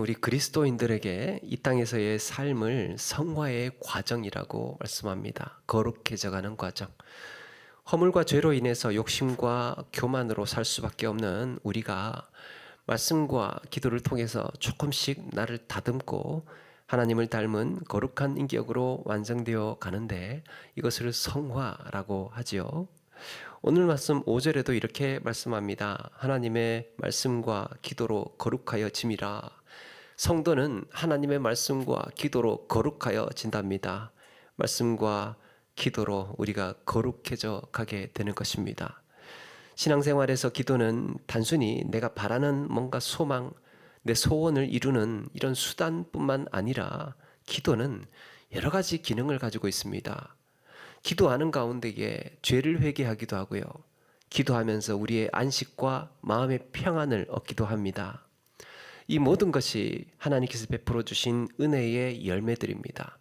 우리 그리스도인들에게 이 땅에서의 삶을 성화의 과정이라고 말씀합니다. 거룩해져가는 과정. 허물과 죄로 인해서 욕심과 교만으로 살 수밖에 없는 우리가 말씀과 기도를 통해서 조금씩 나를 다듬고 하나님을 닮은 거룩한 인격으로 완성되어 가는데 이것을 성화라고 하지요. 오늘 말씀 5절에도 이렇게 말씀합니다. 하나님의 말씀과 기도로 거룩하여 짐이라. 성도는 하나님의 말씀과 기도로 거룩하여 진답니다. 말씀과 기도로 우리가 거룩해져 가게 되는 것입니다. 신앙생활에서 기도는 단순히 내가 바라는 뭔가 소망, 내 소원을 이루는 이런 수단뿐만 아니라 기도는 여러 가지 기능을 가지고 있습니다. 기도하는 가운데에 죄를 회개하기도 하고요. 기도하면서 우리의 안식과 마음의 평안을 얻기도 합니다. 이 모든 것이 하나님께서 베풀어 주신 은혜의 열매들입니다.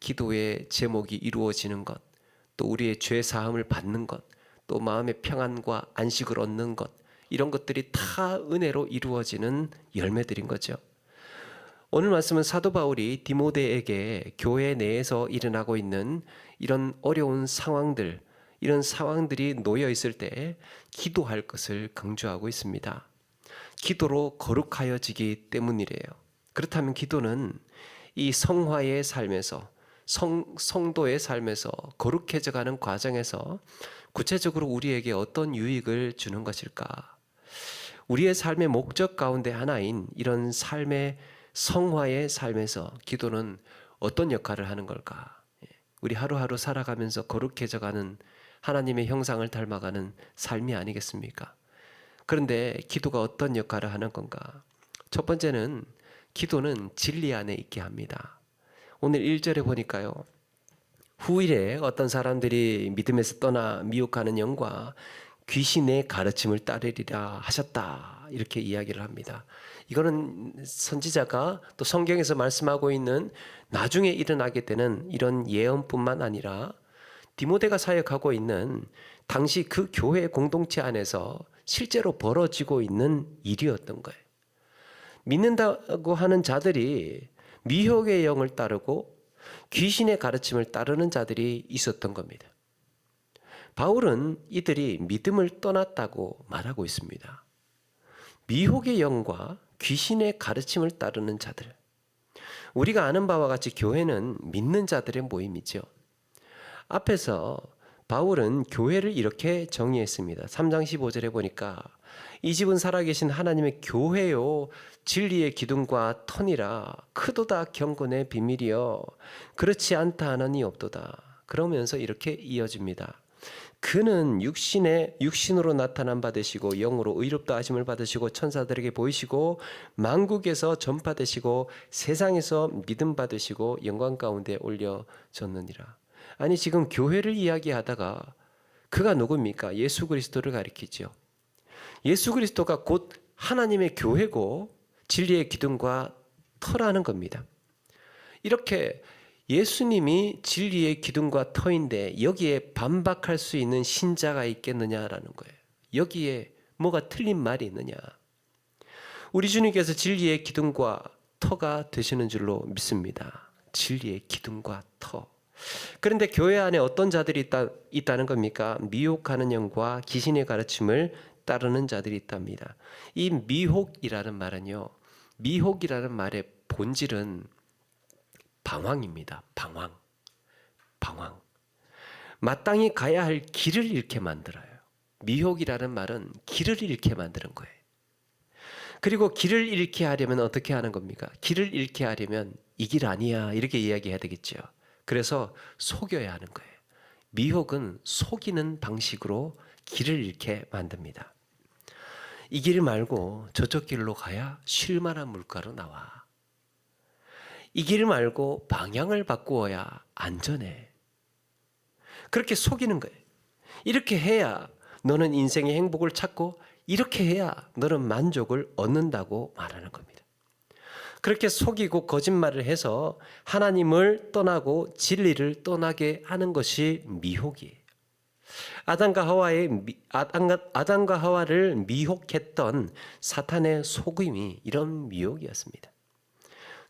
기도의 제목이 이루어지는 것, 또 우리의 죄 사함을 받는 것, 또 마음의 평안과 안식을 얻는 것, 이런 것들이 다 은혜로 이루어지는 열매들인 거죠. 오늘 말씀은 사도 바울이 디모데에게 교회 내에서 일어나고 있는 이런 어려운 상황들, 이런 상황들이 놓여 있을 때 기도할 것을 강조하고 있습니다. 기도로 거룩하여지기 때문이래요. 그렇다면 기도는 이 성화의 삶에서 성도의 삶에서 거룩해져가는 과정에서 구체적으로 우리에게 어떤 유익을 주는 것일까? 우리의 삶의 목적 가운데 하나인 이런 삶의 성화의 삶에서 기도는 어떤 역할을 하는 걸까? 우리 하루하루 살아가면서 거룩해져가는 하나님의 형상을 닮아가는 삶이 아니겠습니까? 그런데 기도가 어떤 역할을 하는 건가? 첫 번째는 기도는 진리 안에 있게 합니다. 오늘 1절에 보니까요. 후일에 어떤 사람들이 믿음에서 떠나 미혹하는 영과 귀신의 가르침을 따르리라 하셨다. 이렇게 이야기를 합니다. 이거는 선지자가 또 성경에서 말씀하고 있는 나중에 일어나게 되는 이런 예언뿐만 아니라 디모데가 사역하고 있는 당시 그 교회 공동체 안에서 실제로 벌어지고 있는 일이었던 거예요. 믿는다고 하는 자들이 미혹의 영을 따르고 귀신의 가르침을 따르는 자들이 있었던 겁니다. 바울은 이들이 믿음을 떠났다고 말하고 있습니다. 미혹의 영과 귀신의 가르침을 따르는 자들. 우리가 아는 바와 같이 교회는 믿는 자들의 모임이죠. 앞에서 바울은 교회를 이렇게 정의했습니다. 3장 15절에 보니까 이 집은 살아계신 하나님의 교회요 진리의 기둥과 터니라 크도다 경건의 비밀이여 그렇지 않다 하나니 없도다. 그러면서 이렇게 이어집니다. 그는 육신으로 나타난 바 되시고 영으로 의롭다 하심을 받으시고 천사들에게 보이시고 만국에서 전파되시고 세상에서 믿음 받으시고 영광 가운데 올려졌느니라. 아니 지금 교회를 이야기하다가 그가 누굽니까? 예수 그리스도를 가리키죠. 예수 그리스도가 곧 하나님의 교회고 진리의 기둥과 터라는 겁니다. 이렇게 예수님이 진리의 기둥과 터인데 여기에 반박할 수 있는 신자가 있겠느냐라는 거예요. 여기에 뭐가 틀린 말이 있느냐. 우리 주님께서 진리의 기둥과 터가 되시는 줄로 믿습니다. 진리의 기둥과 터. 그런데 교회 안에 어떤 자들이 있다는 겁니까? 미혹하는 영과 귀신의 가르침을 따르는 자들이 있답니다. 이 미혹이라는 말은요. 미혹이라는 말의 본질은 방황입니다. 방황. 마땅히 가야 할 길을 잃게 만들어요. 미혹이라는 말은 길을 잃게 만드는 거예요. 그리고 길을 잃게 하려면 어떻게 하는 겁니까? 길을 잃게 하려면 이 길 아니야 이렇게 이야기해야 되겠죠. 그래서 속여야 하는 거예요. 미혹은 속이는 방식으로 길을 잃게 만듭니다. 이 길 말고 저쪽 길로 가야 쉴만한 물가로 나와. 이 길 말고 방향을 바꾸어야 안전해. 그렇게 속이는 거예요. 이렇게 해야 너는 인생의 행복을 찾고 이렇게 해야 너는 만족을 얻는다고 말하는 겁니다. 그렇게 속이고 거짓말을 해서 하나님을 떠나고 진리를 떠나게 하는 것이 미혹이에요. 아담과 하와를 미혹했던 사탄의 속임이 이런 미혹이었습니다.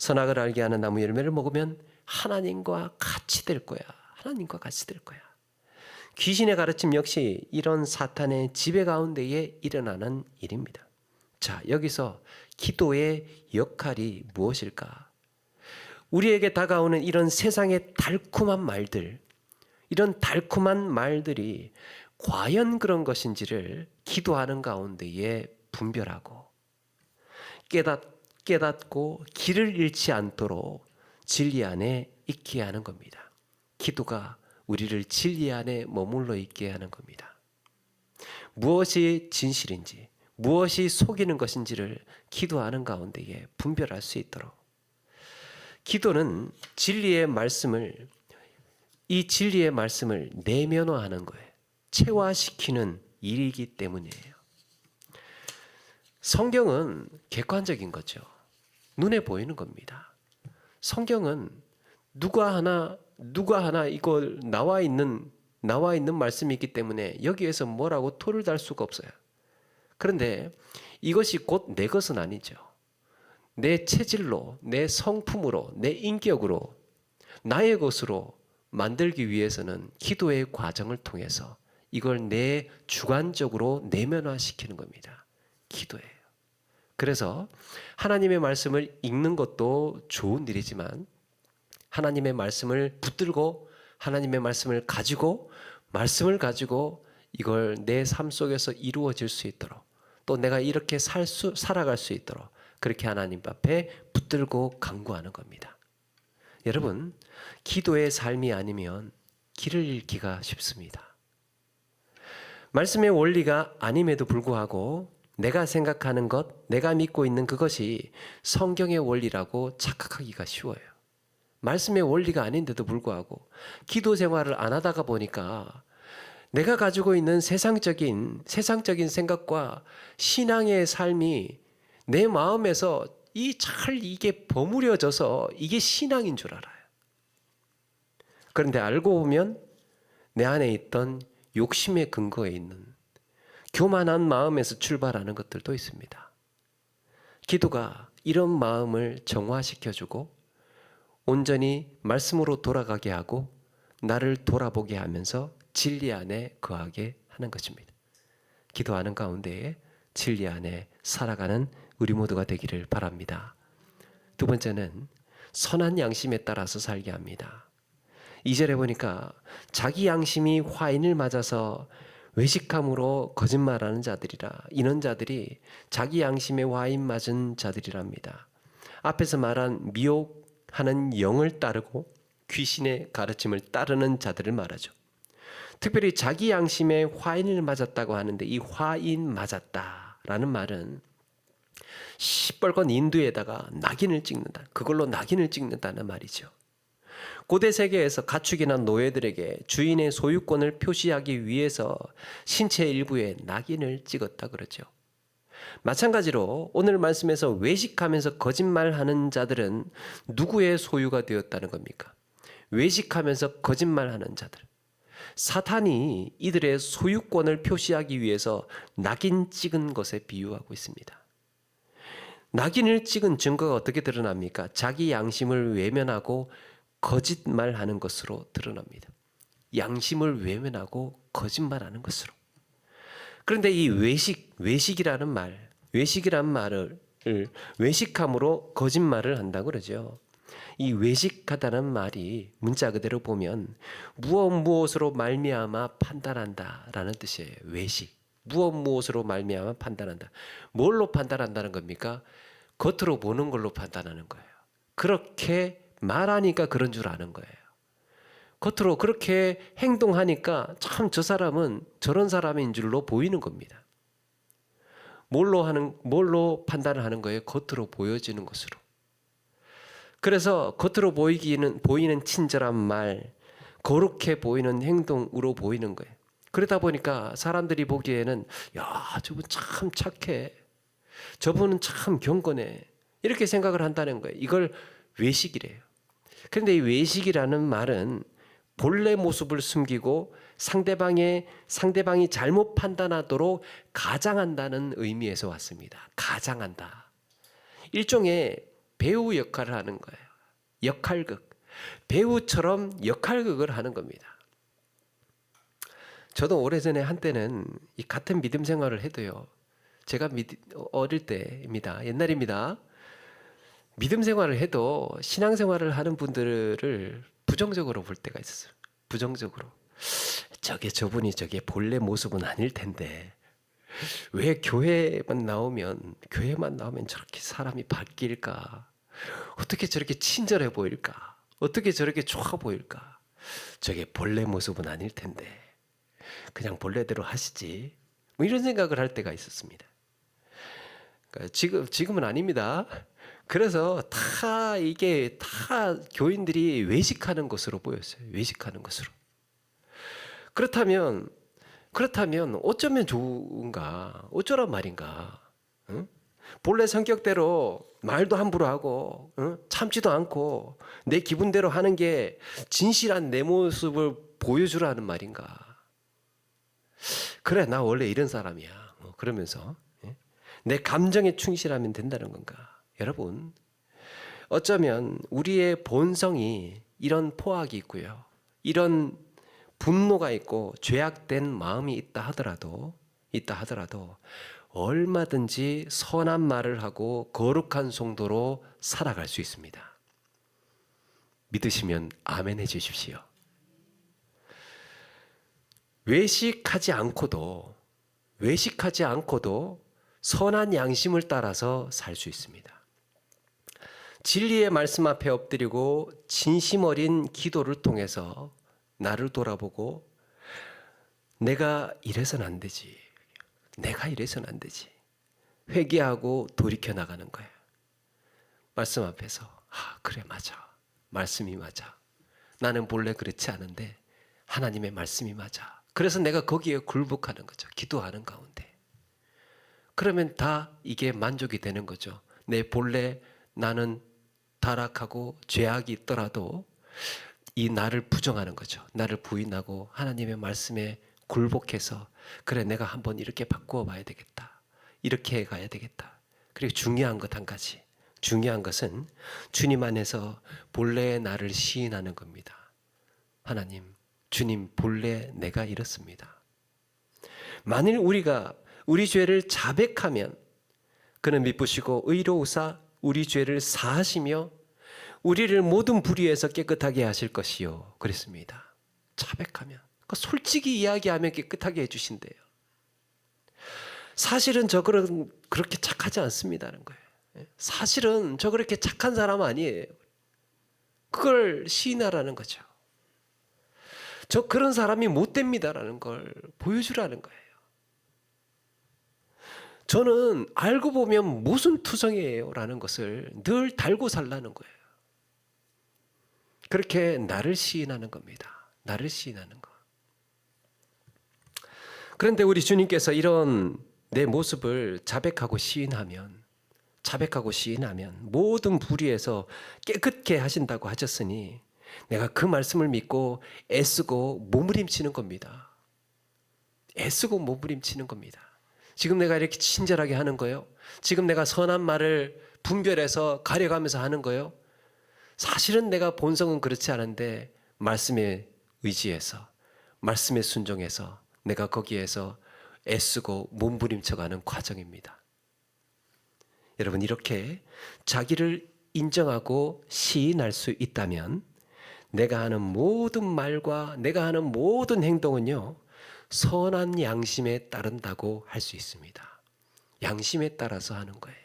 선악을 알게 하는 나무 열매를 먹으면 하나님과 같이 될 거야. 하나님과 같이 될 거야. 귀신의 가르침 역시 이런 사탄의 지배 가운데에 일어나는 일입니다. 자, 여기서 기도의 역할이 무엇일까? 우리에게 다가오는 이런 세상의 달콤한 말들, 이런 달콤한 말들이 과연 그런 것인지를 기도하는 가운데에 분별하고 깨닫고 길을 잃지 않도록 진리 안에 있게 하는 겁니다. 기도가 우리를 진리 안에 머물러 있게 하는 겁니다. 무엇이 진실인지, 무엇이 속이는 것인지를 기도하는 가운데에 분별할 수 있도록. 기도는 이 진리의 말씀을 내면화하는 거예요. 체화시키는 일이기 때문이에요. 성경은 객관적인 거죠. 눈에 보이는 겁니다. 성경은 누가 하나 이걸 나와 있는 말씀이 있기 때문에 여기에서 뭐라고 토를 달 수가 없어요. 그런데 이것이 곧 내 것은 아니죠. 내 체질로, 내 성품으로, 내 인격으로, 나의 것으로 만들기 위해서는 기도의 과정을 통해서 이걸 내 주관적으로 내면화시키는 겁니다. 기도예요. 그래서 하나님의 말씀을 읽는 것도 좋은 일이지만 하나님의 말씀을 붙들고 하나님의 말씀을 가지고 이걸 내 삶 속에서 이루어질 수 있도록 또 내가 이렇게 살아갈 수 있도록 그렇게 하나님 앞에 붙들고 간구하는 겁니다. 여러분, 기도의 삶이 아니면 길을 잃기가 쉽습니다. 말씀의 원리가 아님에도 불구하고 내가 생각하는 것, 내가 믿고 있는 그것이 성경의 원리라고 착각하기가 쉬워요. 말씀의 원리가 아닌데도 불구하고 기도 생활을 안 하다가 보니까 내가 가지고 있는 세상적인 생각과 신앙의 삶이 내 마음에서 이게 버무려져서 이게 신앙인 줄 알아요. 그런데 알고 보면 내 안에 있던 욕심의 근거에 있는 교만한 마음에서 출발하는 것들도 있습니다. 기도가 이런 마음을 정화시켜주고 온전히 말씀으로 돌아가게 하고 나를 돌아보게 하면서 진리 안에 거하게 하는 것입니다. 기도하는 가운데에 진리 안에 살아가는 우리 모두가 되기를 바랍니다. 두 번째는 선한 양심에 따라서 살게 합니다. 2절에 보니까 자기 양심이 화인을 맞아서 외식함으로 거짓말하는 자들이라 이런 자들이 자기 양심에 화인 맞은 자들이랍니다. 앞에서 말한 미혹하는 영을 따르고 귀신의 가르침을 따르는 자들을 말하죠. 특별히 자기 양심에 화인을 맞았다고 하는데 이 화인 맞았다라는 말은 시뻘건 인두에다가 낙인을 찍는다. 그걸로 낙인을 찍는다는 말이죠. 고대 세계에서 가축이나 노예들에게 주인의 소유권을 표시하기 위해서 신체 일부에 낙인을 찍었다 그러죠. 마찬가지로 오늘 말씀에서 외식하면서 거짓말하는 자들은 누구의 소유가 되었다는 겁니까? 외식하면서 거짓말하는 자들. 사탄이 이들의 소유권을 표시하기 위해서 낙인 찍은 것에 비유하고 있습니다. 낙인을 찍은 증거가 어떻게 드러납니까? 자기 양심을 외면하고 거짓말하는 것으로 드러납니다. 양심을 외면하고 거짓말하는 것으로. 그런데 이 외식이라는 말을 외식함으로 거짓말을 한다고 그러죠. 이 외식하다는 말이 문자 그대로 보면 무엇으로 말미암아 판단한다라는 뜻이에요. 외식. 무엇으로 말미암아 판단한다. 뭘로 판단한다는 겁니까? 겉으로 보는 걸로 판단하는 거예요. 그렇게 말하니까 그런 줄 아는 거예요. 겉으로 그렇게 행동하니까 참 저 사람은 저런 사람인 줄로 보이는 겁니다. 뭘로 판단을 하는 거예요? 겉으로 보여지는 것으로. 그래서 겉으로 보이는 친절한 말, 거룩해 보이는 행동으로 보이는 거예요. 그러다 보니까 사람들이 보기에는 야, 저분 참 착해. 저분은 참 경건해. 이렇게 생각을 한다는 거예요. 이걸 외식이래요. 그런데 이 외식이라는 말은 본래 모습을 숨기고 상대방이 잘못 판단하도록 가장한다는 의미에서 왔습니다. 가장한다. 일종의 배우 역할을 하는 거예요. 역할극. 배우처럼 역할극을 하는 겁니다. 저도 오래전에 한때는 이 같은 믿음 생활을 해도요. 제가 어릴 때입니다. 옛날입니다. 믿음 생활을 해도 신앙 생활을 하는 분들을 부정적으로 볼 때가 있었어요. 부정적으로. 저분이 본래 모습은 아닐 텐데 왜 교회만 나오면 저렇게 사람이 바뀔까? 어떻게 저렇게 친절해 보일까? 어떻게 저렇게 좋아 보일까? 저게 본래 모습은 아닐 텐데 그냥 본래대로 하시지. 뭐 이런 생각을 할 때가 있었습니다. 그러니까 지금은 아닙니다. 그래서 이게 다 교인들이 외식하는 것으로 보였어요. 외식하는 것으로. 그렇다면 어쩌면 좋은가? 어쩌란 말인가? 응? 본래 성격대로 말도 함부로 하고 참지도 않고 내 기분대로 하는 게 진실한 내 모습을 보여주라는 말인가? 그래, 나 원래 이런 사람이야. 그러면서 내 감정에 충실하면 된다는 건가? 여러분, 어쩌면 우리의 본성이 이런 포악이 있고요. 이런 분노가 있고 죄악된 마음이 있다 하더라도 얼마든지 선한 말을 하고 거룩한 성도로 살아갈 수 있습니다. 믿으시면 아멘 해 주십시오. 외식하지 않고도 선한 양심을 따라서 살 수 있습니다. 진리의 말씀 앞에 엎드리고 진심 어린 기도를 통해서 나를 돌아보고 내가 이래서는 안 되지. 회개하고 돌이켜 나가는 거예요. 말씀 앞에서 그래, 맞아. 말씀이 맞아. 나는 본래 그렇지 않은데 하나님의 말씀이 맞아. 그래서 내가 거기에 굴복하는 거죠. 기도하는 가운데. 그러면 다 이게 만족이 되는 거죠. 내 본래 나는 타락하고 죄악이 있더라도 이 나를 부정하는 거죠. 나를 부인하고 하나님의 말씀에 굴복해서 그래, 내가 한번 이렇게 바꾸어 봐야 되겠다. 이렇게 해가야 되겠다. 그리고 중요한 것 한 가지. 중요한 것은 주님 안에서 본래의 나를 시인하는 겁니다. 하나님, 주님, 본래 내가 이렇습니다. 만일 우리가 우리 죄를 자백하면 그는 미쁘시고 의로우사 우리 죄를 사하시며 우리를 모든 불의에서 깨끗하게 하실 것이요. 그랬습니다. 자백하면. 솔직히 이야기하면 깨끗하게 해주신대요. 사실은 그렇게 착하지 않습니다는 거예요. 사실은 저 그렇게 착한 사람 아니에요. 그걸 시인하라는 거죠. 저 그런 사람이 못 됩니다라는 걸 보여주라는 거예요. 저는 알고 보면 무슨 투성이에요 라는 것을 늘 달고 살라는 거예요. 그렇게 나를 시인하는 겁니다. 나를 시인하는 것. 그런데 우리 주님께서 이런 내 모습을 자백하고 시인하면 모든 불의에서 깨끗게 하신다고 하셨으니 내가 그 말씀을 믿고 애쓰고 몸부림치는 겁니다. 애쓰고 몸부림치는 겁니다. 지금 내가 이렇게 친절하게 하는 거예요. 지금 내가 선한 말을 분별해서 가려가면서 하는 거예요. 사실은 내가 본성은 그렇지 않은데 말씀에 의지해서 말씀에 순종해서 내가 거기에서 애쓰고 몸부림쳐가는 과정입니다. 여러분, 이렇게 자기를 인정하고 시인할 수 있다면 내가 하는 모든 말과 내가 하는 모든 행동은요, 선한 양심에 따른다고 할 수 있습니다. 양심에 따라서 하는 거예요.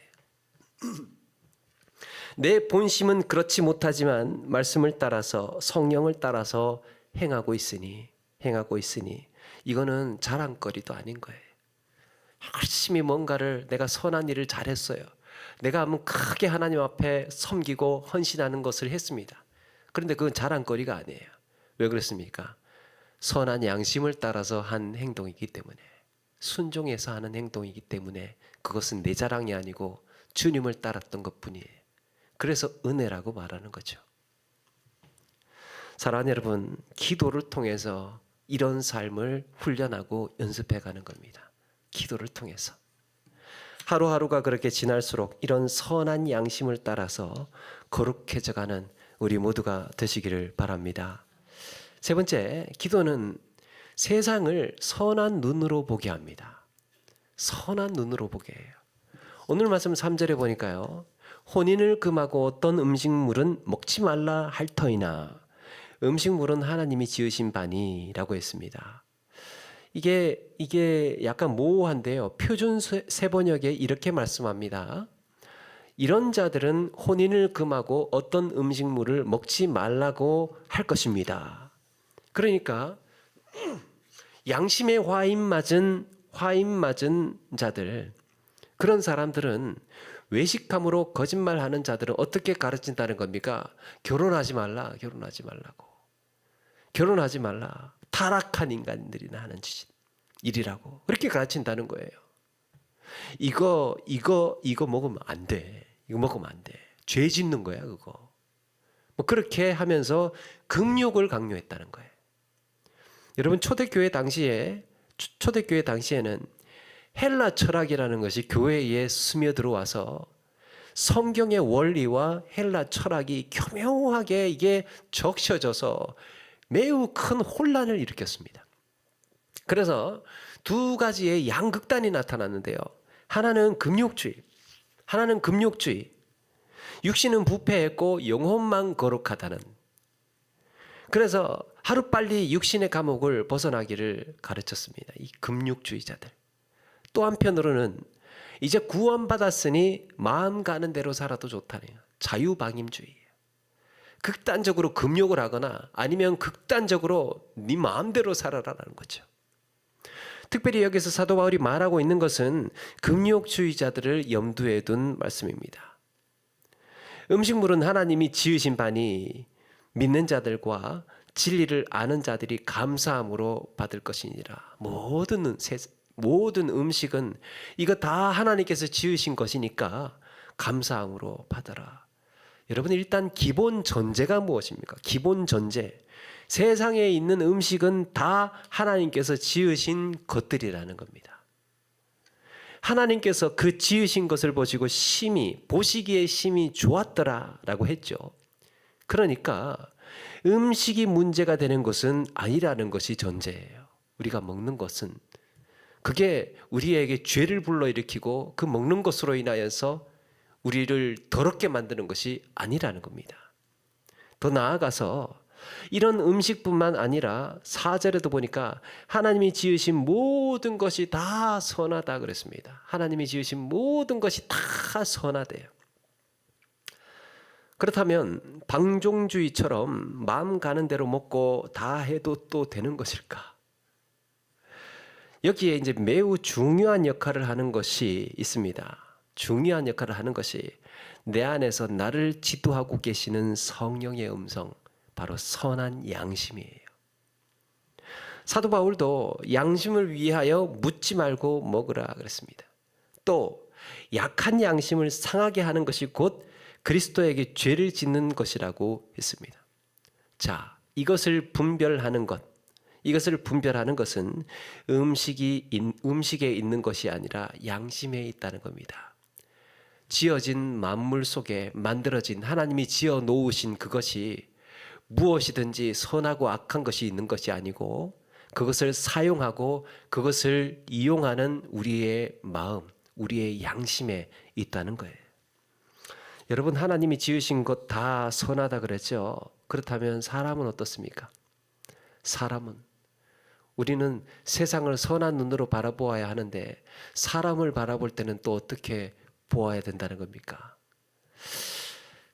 내 본심은 그렇지 못하지만 말씀을 따라서 성령을 따라서 행하고 있으니 이거는 자랑거리도 아닌 거예요. 열심히 뭔가를 내가 선한 일을 잘했어요. 내가 한번 크게 하나님 앞에 섬기고 헌신하는 것을 했습니다. 그런데 그건 자랑거리가 아니에요. 왜 그렇습니까? 선한 양심을 따라서 한 행동이기 때문에, 순종해서 하는 행동이기 때문에 그것은 내 자랑이 아니고 주님을 따랐던 것뿐이에요. 그래서 은혜라고 말하는 거죠. 사랑하는 여러분, 기도를 통해서 이런 삶을 훈련하고 연습해가는 겁니다. 기도를 통해서 하루하루가 그렇게 지날수록 이런 선한 양심을 따라서 거룩해져가는 우리 모두가 되시기를 바랍니다. 세 번째, 기도는 세상을 선한 눈으로 보게 합니다. 선한 눈으로 보게 해요. 오늘 말씀 3절에 보니까요, 혼인을 금하고 어떤 음식물은 먹지 말라 할 터이나 음식물은 하나님이 지으신 바니라고 했습니다. 이게 약간 모호한데요. 표준 세번역에 이렇게 말씀합니다. 이런 자들은 혼인을 금하고 어떤 음식물을 먹지 말라고 할 것입니다. 그러니까 양심에 화인 맞은 자들, 그런 사람들은 외식함으로 거짓말하는 자들은 어떻게 가르친다는 겁니까? 결혼하지 말라고. 결혼하지 말라. 타락한 인간들이나 하는 일이라고 그렇게 가르친다는 거예요. 이거 먹으면 안 돼. 이거 먹으면 안 돼. 죄 짓는 거야, 그거. 뭐 그렇게 하면서 금욕을 강요했다는 거예요. 여러분, 초대교회 당시에는 헬라 철학이라는 것이 교회에 스며들어와서 성경의 원리와 헬라 철학이 교묘하게 이게 적셔져서 매우 큰 혼란을 일으켰습니다. 그래서 두 가지의 양극단이 나타났는데요. 하나는 금욕주의. 육신은 부패했고 영혼만 거룩하다는. 그래서 하루빨리 육신의 감옥을 벗어나기를 가르쳤습니다. 이 금욕주의자들. 또 한편으로는 이제 구원받았으니 마음 가는 대로 살아도 좋다네요. 자유방임주의예요. 극단적으로 금욕을 하거나 아니면 극단적으로 네 마음대로 살아라라는 거죠. 특별히 여기서 사도 바울이 말하고 있는 것은 금욕주의자들을 염두에 둔 말씀입니다. 음식물은 하나님이 지으신 바니 믿는 자들과 진리를 아는 자들이 감사함으로 받을 것이니라. 모든 음식은 이거 다 하나님께서 지으신 것이니까 감사함으로 받아라. 여러분, 일단 기본 전제가 무엇입니까? 기본 전제. 세상에 있는 음식은 다 하나님께서 지으신 것들이라는 겁니다. 하나님께서 그 지으신 것을 보시고 보시기에 심히 좋았더라라고 했죠. 그러니까 음식이 문제가 되는 것은 아니라는 것이 전제예요. 우리가 먹는 것은 그게 우리에게 죄를 불러일으키고 그 먹는 것으로 인하여서 우리를 더럽게 만드는 것이 아니라는 겁니다. 더 나아가서 이런 음식뿐만 아니라 4절에도 보니까 하나님이 지으신 모든 것이 다 선하다 그랬습니다. 하나님이 지으신 모든 것이 다 선하대요. 그렇다면 방종주의처럼 마음 가는 대로 먹고 다 해도 또 되는 것일까? 여기에 이제 매우 중요한 역할을 하는 것이 있습니다. 중요한 역할을 하는 것이 내 안에서 나를 지도하고 계시는 성령의 음성, 바로 선한 양심이에요. 사도 바울도 양심을 위하여 묻지 말고 먹으라 그랬습니다. 또 약한 양심을 상하게 하는 것이 곧 그리스도에게 죄를 짓는 것이라고 했습니다. 자, 이것을 분별하는 것은 음식에 있는 것이 아니라 양심에 있다는 겁니다. 지어진 만물 속에 만들어진 하나님이 지어 놓으신 그것이 무엇이든지 선하고 악한 것이 있는 것이 아니고 그것을 사용하고 그것을 이용하는 우리의 마음, 우리의 양심에 있다는 거예요. 여러분, 하나님이 지으신 것 다 선하다 그랬죠. 그렇다면 사람은 어떻습니까? 우리는 세상을 선한 눈으로 바라보아야 하는데 사람을 바라볼 때는 또 어떻게 보아야 된다는 겁니까?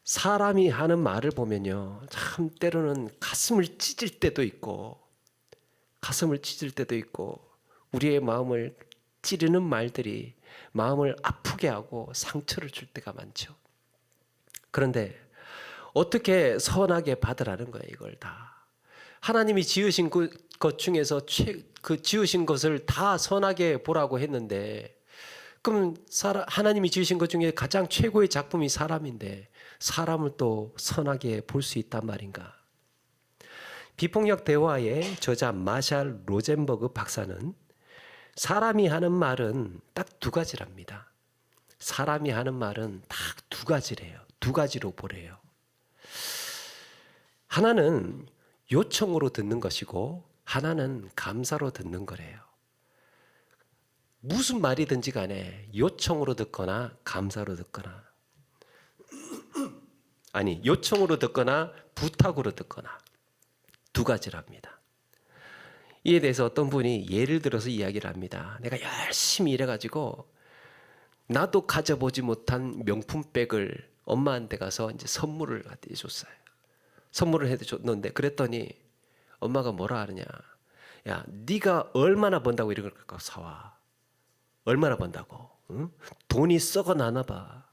사람이 하는 말을 보면요, 참 때로는 가슴을 찢을 때도 있고 우리의 마음을 찌르는 말들이 마음을 아프게 하고 상처를 줄 때가 많죠. 그런데 어떻게 선하게 받으라는 거예요, 이걸 다. 하나님이 지으신 것 중에서 그 지으신 것을 다 선하게 보라고 했는데, 그럼 하나님이 지으신 것 중에 가장 최고의 작품이 사람인데 사람을 또 선하게 볼 수 있단 말인가? 비폭력 대화의 저자 마샬 로젠버그 박사는 사람이 하는 말은 딱 두 가지랍니다. 사람이 하는 말은 딱 두 가지래요. 두 가지로 보래요. 하나는 요청으로 듣는 것이고 하나는 감사로 듣는 거래요. 무슨 말이든지 간에 요청으로 듣거나 감사로 듣거나, 아니 요청으로 듣거나 부탁으로 듣거나 두 가지랍니다. 이에 대해서 어떤 분이 예를 들어서 이야기를 합니다. 내가 열심히 일해가지고 나도 가져보지 못한 명품백을 엄마한테 가서 이제 선물을 해줬어요. 선물을 해줬는데 그랬더니 엄마가 뭐라 하느냐. 야, 네가 얼마나 번다고 이런 걸 갖고 사와. 얼마나 번다고. 응? 돈이 썩어 나나 봐.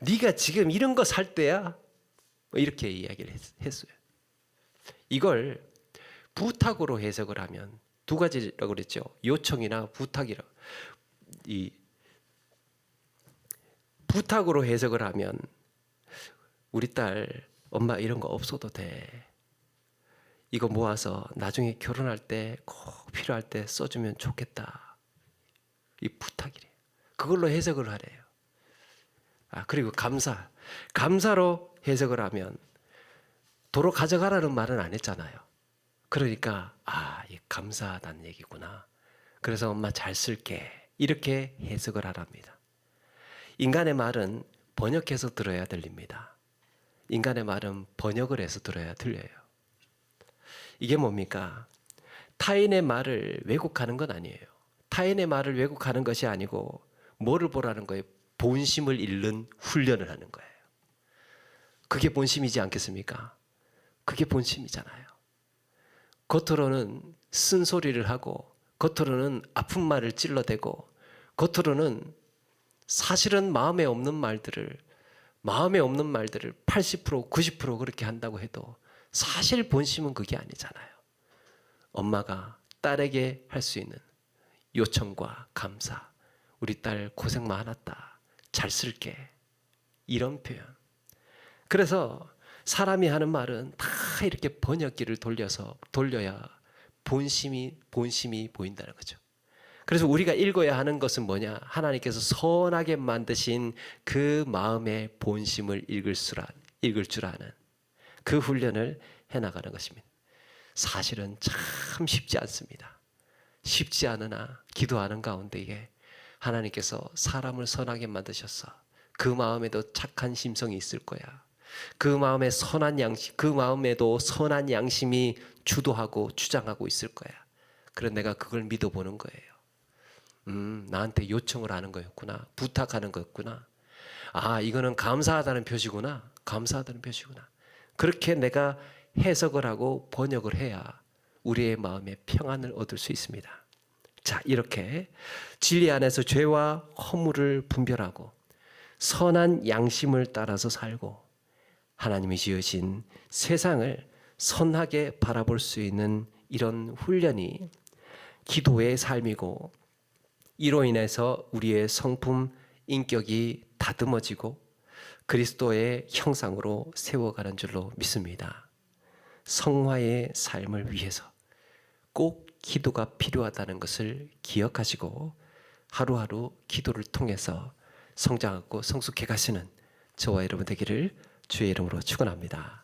네가 지금 이런 거 살 때야? 이렇게 이야기를 했어요. 이걸 부탁으로 해석을 하면 두 가지라고 그랬죠. 요청이나 부탁이라. 이 부탁으로 해석을 하면 우리 딸 엄마 이런 거 없어도 돼. 이거 모아서 나중에 결혼할 때 꼭 필요할 때 써주면 좋겠다. 이 부탁이래요. 그걸로 해석을 하래요. 그리고 감사로 해석을 하면 도로 가져가라는 말은 안 했잖아요. 그러니까 이 감사하다는 얘기구나. 그래서 엄마 잘 쓸게. 이렇게 해석을 하랍니다. 인간의 말은 번역해서 들어야 들립니다. 인간의 말은 번역을 해서 들어야 들려요. 이게 뭡니까? 타인의 말을 왜곡하는 건 아니에요. 타인의 말을 왜곡하는 것이 아니고 뭐를 보라는 거예요? 본심을 잃는 훈련을 하는 거예요. 그게 본심이지 않겠습니까? 그게 본심이잖아요. 겉으로는 쓴소리를 하고 겉으로는 아픈 말을 찔러대고 겉으로는 사실은 마음에 없는 말들을 80% 90% 그렇게 한다고 해도 사실 본심은 그게 아니잖아요. 엄마가 딸에게 할 수 있는 요청과 감사, 우리 딸 고생 많았다, 잘 쓸게, 이런 표현. 그래서 사람이 하는 말은 다 이렇게 번역기를 돌려야 본심이 보인다는 거죠. 그래서 우리가 읽어야 하는 것은 뭐냐? 하나님께서 선하게 만드신 그 마음의 본심을 읽을 줄 아는 그 훈련을 해나가는 것입니다. 사실은 참 쉽지 않습니다. 쉽지 않으나 기도하는 가운데 이게 하나님께서 사람을 선하게 만드셨어. 그 마음에도 착한 심성이 있을 거야. 그 마음에 그 마음에도 선한 양심이 주도하고 주장하고 있을 거야. 그래서 내가 그걸 믿어보는 거예요. 나한테 요청을 하는 거였구나. 부탁하는 거였구나. 이거는 감사하다는 표시구나. 그렇게 내가 해석을 하고 번역을 해야 우리의 마음에 평안을 얻을 수 있습니다. 자, 이렇게 진리 안에서 죄와 허물을 분별하고 선한 양심을 따라서 살고 하나님이 지으신 세상을 선하게 바라볼 수 있는 이런 훈련이 기도의 삶이고, 이로 인해서 우리의 성품, 인격이 다듬어지고 그리스도의 형상으로 세워가는 줄로 믿습니다. 성화의 삶을 위해서 꼭 기도가 필요하다는 것을 기억하시고 하루하루 기도를 통해서 성장하고 성숙해 가시는 저와 여러분 되기를 주의 이름으로 축원합니다.